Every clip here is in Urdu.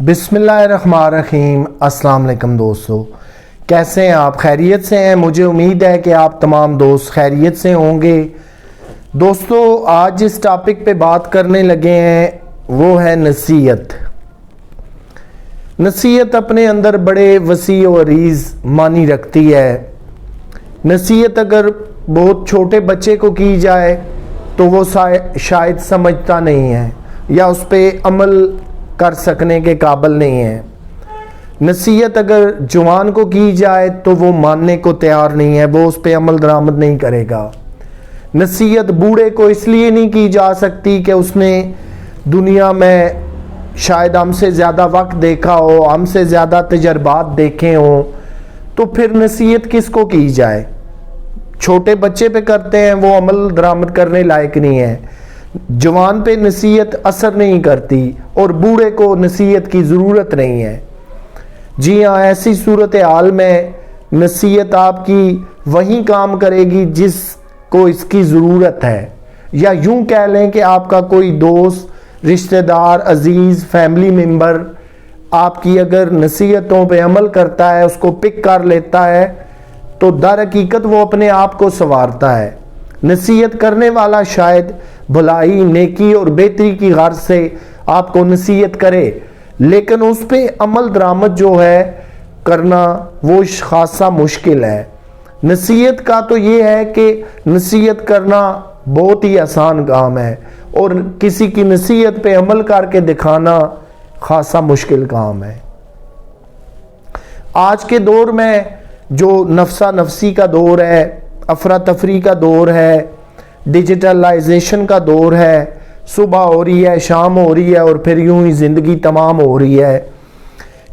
بسم اللہ الرحمن الرحیم۔ السلام علیکم دوستو، کیسے ہیں آپ؟ خیریت سے ہیں؟ مجھے امید ہے کہ آپ تمام دوست خیریت سے ہوں گے۔ دوستو، آج جس ٹاپک پہ بات کرنے لگے ہیں وہ ہے نصیحت۔ نصیحت اپنے اندر بڑے وسیع و عریض معنی رکھتی ہے۔ نصیحت اگر بہت چھوٹے بچے کو کی جائے تو وہ شاید سمجھتا نہیں ہے یا اس پہ عمل کر سکنے کے قابل نہیں ہے۔ نصیحت اگر جوان کو کی جائے تو وہ ماننے کو تیار نہیں ہے، وہ اس پہ عمل درآمد نہیں کرے گا۔ نصیحت بوڑھے کو اس لیے نہیں کی جا سکتی کہ اس نے دنیا میں شاید ہم سے زیادہ وقت دیکھا ہو، ہم سے زیادہ تجربات دیکھے ہوں، تو پھر نصیحت کس کو کی جائے؟ چھوٹے بچے پہ کرتے ہیں، وہ عمل درآمد کرنے لائق نہیں ہے۔ جوان پہ نصیحت اثر نہیں کرتی اور بوڑھے کو نصیحت کی ضرورت نہیں ہے۔ جی ہاں، ایسی صورتحال میں نصیحت آپ کی وہیں کام کرے گی جس کو اس کی ضرورت ہے، یا یوں کہہ لیں کہ آپ کا کوئی دوست، رشتہ دار، عزیز، فیملی ممبر آپ کی اگر نصیحتوں پہ عمل کرتا ہے، اس کو پک کر لیتا ہے، تو در حقیقت وہ اپنے آپ کو سنوارتا ہے۔ نصیحت کرنے والا شاید بھلائی، نیکی اور بہتری کی غرض سے آپ کو نصیحت کرے، لیکن اس پہ عمل درآمد جو ہے کرنا وہ خاصا مشکل ہے۔ نصیحت کا تو یہ ہے کہ نصیحت کرنا بہت ہی آسان کام ہے اور کسی کی نصیحت پہ عمل کر کے دکھانا خاصا مشکل کام ہے۔ آج کے دور میں جو نفسا نفسی کا دور ہے، افراتفری کا دور ہے، ڈیجیٹلائزیشن کا دور ہے، صبح ہو رہی ہے، شام ہو رہی ہے اور پھر یوں ہی زندگی تمام ہو رہی ہے۔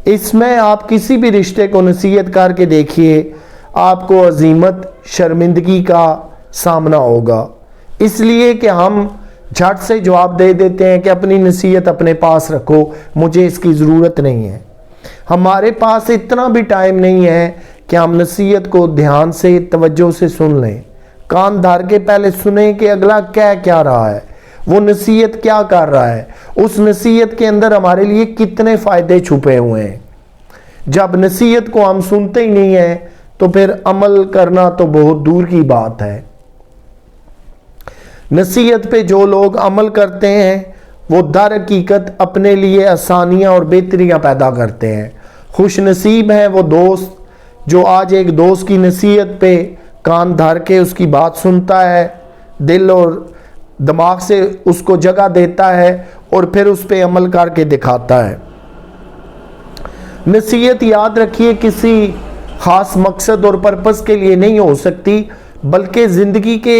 اس میں آپ کسی بھی رشتے کو نصیحت کر کے دیکھیے، آپ کو عزیمت، شرمندگی کا سامنا ہوگا، اس لیے کہ ہم جھٹ سے جواب دے دیتے ہیں کہ اپنی نصیحت اپنے پاس رکھو، مجھے اس کی ضرورت نہیں ہے۔ ہمارے پاس اتنا بھی ٹائم نہیں ہے کہ ہم نصیحت کو دھیان سے، توجہ سے سن لیں، کان دھر کے پہلے سنیں کہ اگلا کیا رہا ہے، وہ نصیحت کیا کر رہا ہے، اس نصیحت کے اندر ہمارے لیے کتنے فائدے چھپے ہوئے ہیں۔ جب نصیحت کو ہم سنتے ہی نہیں ہیں تو پھر عمل کرنا تو بہت دور کی بات ہے۔ نصیحت پہ جو لوگ عمل کرتے ہیں وہ در حقیقت اپنے لیے آسانیاں اور بہتریاں پیدا کرتے ہیں۔ خوش نصیب ہیں وہ دوست جو آج ایک دوست کی نصیحت پہ کان دھر کے اس کی بات سنتا ہے، دل اور دماغ سے اس کو جگہ دیتا ہے اور پھر اس پہ عمل کر کے دکھاتا ہے۔ نصیحت یاد رکھیے کسی خاص مقصد اور پرپس کے لیے نہیں ہو سکتی، بلکہ زندگی کے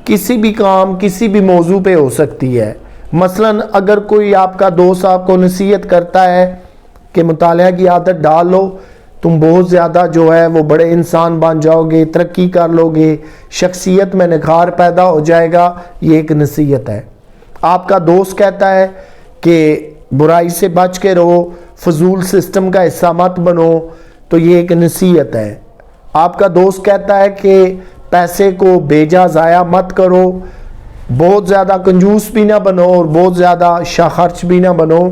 کسی بھی کام، کسی بھی موضوع پہ ہو سکتی ہے۔ مثلاً اگر کوئی آپ کا دوست آپ کو نصیحت کرتا ہے کہ مطالعہ کی عادت ڈال لو، تم بہت زیادہ جو ہے وہ بڑے انسان بن جاؤ گے، ترقی کر لو گے، شخصیت میں نکھار پیدا ہو جائے گا، یہ ایک نصیحت ہے۔ آپ کا دوست کہتا ہے کہ برائی سے بچ کے رہو، فضول سسٹم کا حصہ مت بنو، تو یہ ایک نصیحت ہے۔ آپ کا دوست کہتا ہے کہ پیسے کو بے جا ضائع مت کرو، بہت زیادہ کنجوس بھی نہ بنو اور بہت زیادہ شاہ خرچ بھی نہ بنو،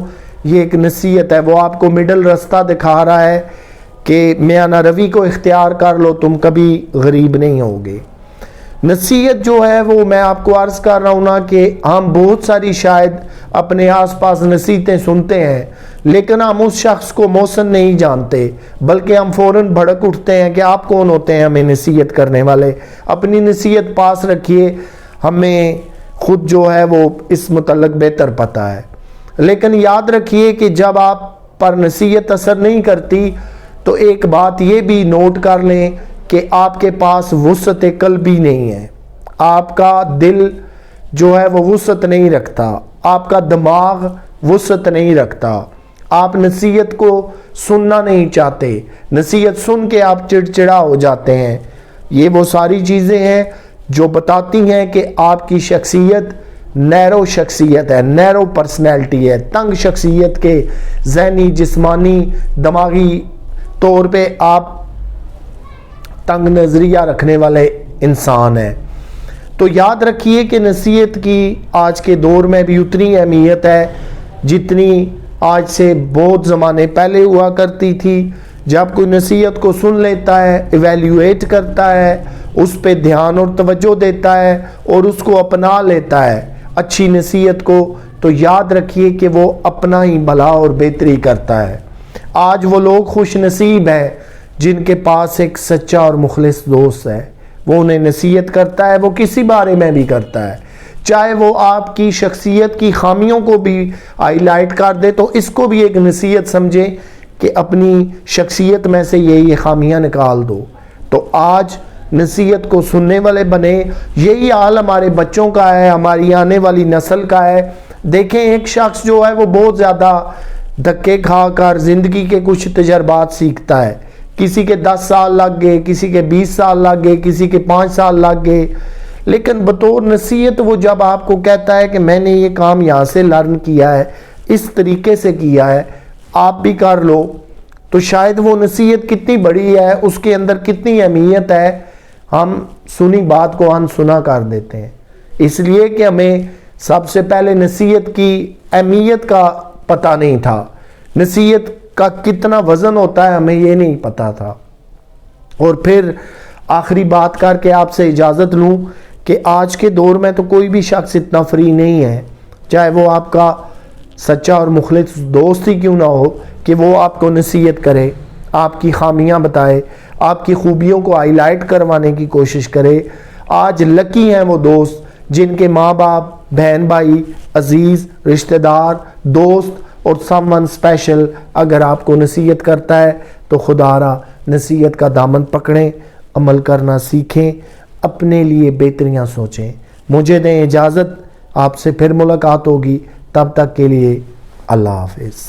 یہ ایک نصیحت ہے۔ وہ آپ کو مڈل راستہ دکھا رہا ہے کہ میانہ روی کو اختیار کر لو، تم کبھی غریب نہیں ہوگے۔ نصیحت جو ہے وہ میں آپ کو عرض کر رہا ہوں نا کہ ہم بہت ساری شاید اپنے آس پاس نصیحتیں سنتے ہیں، لیکن ہم اس شخص کو محسن نہیں جانتے، بلکہ ہم فوراً بھڑک اٹھتے ہیں کہ آپ کون ہوتے ہیں ہمیں نصیحت کرنے والے۔ اپنی نصیحت پاس رکھیے، ہمیں خود جو ہے وہ اس متعلق بہتر پتہ ہے۔ لیکن یاد رکھیے کہ جب آپ پر نصیحت اثر نہیں کرتی تو ایک بات یہ بھی نوٹ کر لیں کہ آپ کے پاس وسعت قلبی نہیں ہے، آپ کا دل جو ہے وہ وسعت نہیں رکھتا، آپ کا دماغ وسعت نہیں رکھتا، آپ نصیحت کو سننا نہیں چاہتے، نصیحت سن کے آپ چڑچڑا ہو جاتے ہیں۔ یہ وہ ساری چیزیں ہیں جو بتاتی ہیں کہ آپ کی شخصیت نیرو شخصیت ہے، نیرو پرسنالٹی ہے، تنگ شخصیت کے ذہنی، جسمانی، دماغی طور پہ آپ تنگ نظریہ رکھنے والے انسان ہیں۔ تو یاد رکھیے کہ نصیحت کی آج کے دور میں بھی اتنی اہمیت ہے جتنی آج سے بہت زمانے پہلے ہوا کرتی تھی. جب کوئی نصیحت کو سن لیتا ہے، ایویلیویٹ کرتا ہے، اس پہ دھیان اور توجہ دیتا ہے اور اس کو اپنا لیتا ہے اچھی نصیحت کو، تو یاد رکھیے کہ وہ اپنا ہی بھلا اور بہتری کرتا ہے. آج وہ لوگ خوش نصیب ہیں جن کے پاس ایک سچا اور مخلص دوست ہے. وہ انہیں نصیحت کرتا ہے، وہ کسی بارے میں بھی کرتا ہے، چاہے وہ آپ کی شخصیت کی خامیوں کو بھی ہائی لائٹ کر دے تو اس کو بھی ایک نصیحت سمجھیں کہ اپنی شخصیت میں سے یہ خامیاں نکال دو. تو آج نصیحت کو سننے والے بنے. یہی حال ہمارے بچوں کا ہے، ہماری آنے والی نسل کا ہے. دیکھیں ایک شخص جو ہے وہ بہت زیادہ دھکے کھا کر زندگی کے کچھ تجربات سیکھتا ہے. کسی کے 10 سال لگ گئے، کسی کے 20 سال لگ گئے، کسی کے 5 سال لگ گئے، لیکن بطور نصیحت وہ جب آپ کو کہتا ہے کہ میں نے یہ کام یہاں سے لرن کیا ہے، اس طریقے سے کیا ہے، آپ بھی کر لو، تو شاید وہ نصیحت کتنی بڑی ہے، اس کے اندر کتنی اہمیت ہے، ہم سنی بات کو انسنا کر دیتے ہیں. اس لیے کہ ہمیں سب سے پہلے نصیحت کی اہمیت کا پتہ نہیں تھا، نصیحت کا کتنا وزن ہوتا ہے ہمیں یہ نہیں پتا تھا. اور پھر آخری بات کر کے آپ سے اجازت لوں کہ آج کے دور میں تو کوئی بھی شخص اتنا فری نہیں ہے، چاہے وہ آپ کا سچا اور مخلص دوست ہی کیوں نہ ہو، کہ وہ آپ کو نصیحت کرے، آپ کی خامیاں بتائے، آپ کی خوبیوں کو ہائی لائٹ کروانے کی کوشش کرے. آج لکی ہیں وہ دوست جن کے ماں باپ، بہن بھائی، عزیز، رشتہ دار، دوست اور سم ون اسپیشل اگر آپ کو نصیحت کرتا ہے تو خدا را نصیحت کا دامن پکڑیں، عمل کرنا سیکھیں، اپنے لیے بہتریاں سوچیں. مجھے دیں اجازت، آپ سے پھر ملاقات ہوگی، تب تک کے لیے اللہ حافظ.